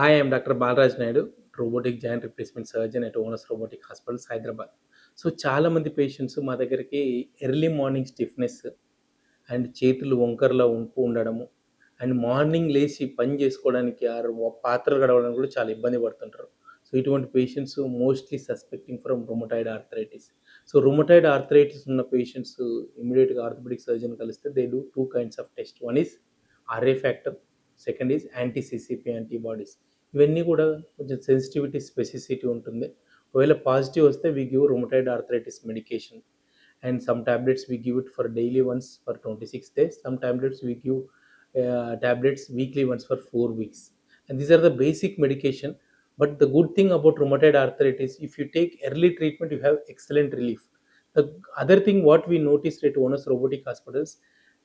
Hi, I'm Dr. Balraj Naidu, robotic joint replacement surgeon at Onus Robotic Hospitals, Hyderabad. So చాలా మంది patients మా దగ్గరికి early morning stiffness and చేతులు వంకరలా ఉండడము and morning లేసి పని చేసుకోవడానికి పాత్రలు కడగడానికి కూడా చాలా ఇబ్బంది పడుతుంటారు. సో ఇటువంటి patients mostly suspecting from rheumatoid arthritis. So rheumatoid arthritis ఉన్న పేషెంట్స్ ఇమ్మీడియేట్‌గా ఆర్థోపెడిక్ సర్జన్ కలిస్తే they do 2 kinds of test. One is RA factor, second is anti CCP antibodies. ఇవన్నీ కూడా కొంచెం సెన్సిటివిటీ, స్పెసిసిటీ ఉంటుంది. ఒకవేళ పాజిటివ్ వస్తే we give rheumatoid arthritis medication. And some tablets we give it for daily once for 26 days. Some tablets we give tablets weekly once for 4 weeks, and these are the basic medication. But the good thing about rheumatoid arthritis, if you take early treatment you have excellent relief. The other thing what we noticed at Onus Robotic Hospitals,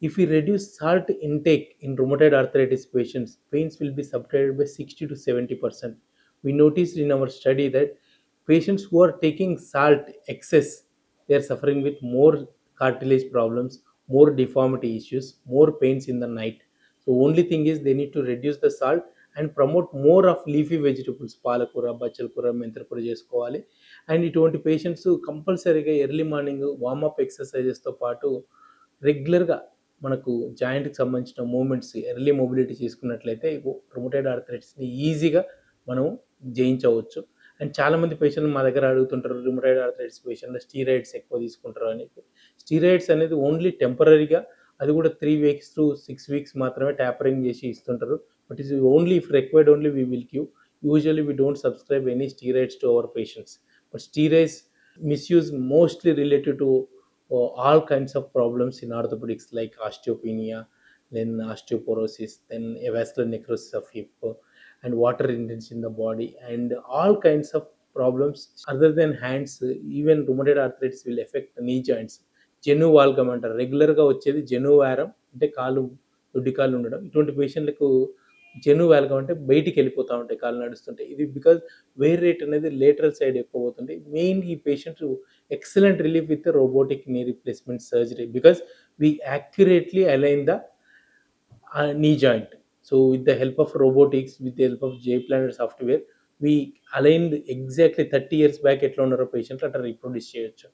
if we reduce salt intake in rheumatoid arthritis patients, pains will be subsided by 60 to 70%. We noticed in our study that patients who are taking salt excess, they are suffering with more cartilage problems, more deformity issues, more pains in the night. So only thing is they need to reduce the salt and promote more of leafy vegetables, పాలకూర, బచ్చల కూర, మెంతర కూర చేసుకోవాలి. And ఇటువంటి patients కంపల్సరీగా early morning warm up ఎక్సర్సైజెస్తో పాటు రెగ్యులర్గా మనకు జాయింట్కి సంబంధించిన మూమెంట్స్, ఎర్లీ మొబిలిటీ చేసుకున్నట్లయితే రుమటాయిడ్ ఆర్థరైటిస్ని ఈజీగా మనం జయించవచ్చు. అండ్ చాలామంది పేషెంట్లు మా దగ్గర అడుగుతుంటారు, రుమటాయిడ్ ఆర్థరైటిస్ పేషెంట్లు స్టీరాయిడ్స్ ఎక్కువ తీసుకుంటారు అని. స్టీరాయిడ్స్ అనేది ఓన్లీ టెంపరరీగా, అది కూడా 3 వీక్స్ టు 6 వీక్స్ మాత్రమే ట్యాపరింగ్ చేసి ఇస్తుంటారు. But is only if required only we will give. Usually we don't subscribe any steroids to our patients. But steroids misuse mostly related to all kinds of problems in orthopedics like osteopenia, then osteoporosis, then avascular necrosis of hip, and water retention in the body, and all kinds of problems other than hands. Even rheumatoid arthritis will affect knee joints. జెను వాల్గమ్ అంటారు, రెగ్యులర్గా వచ్చేది జెను వారం, అంటే కాలు దొడ్డి కాళ్ళు ఉండడం. ఇటువంటి పేషెంట్లకు జెను వాల్గమ్ అంటే బయటికి వెళ్ళిపోతూ ఉంటాయి కాళ్ళు నడుస్తుంటే. ఇది బికాజ్ వేర్ రేట్ అనేది లేటరల్ సైడ్ ఎక్కువ పోతుంది. మెయిన్ ఈ patient excellent relief with robotic knee replacement surgery because we accurately align the knee joint. So with the help of robotics, with the help of JPlanet software, we aligned exactly 30 years back ఎట్లా ఉన్నారో పేషెంట్లు అట్లా reproduce చేయొచ్చు.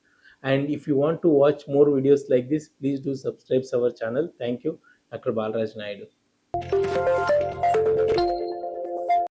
And if you want to watch more videos like this, please do subscribe our channel. Thank you, Dr. Balraj Naidu.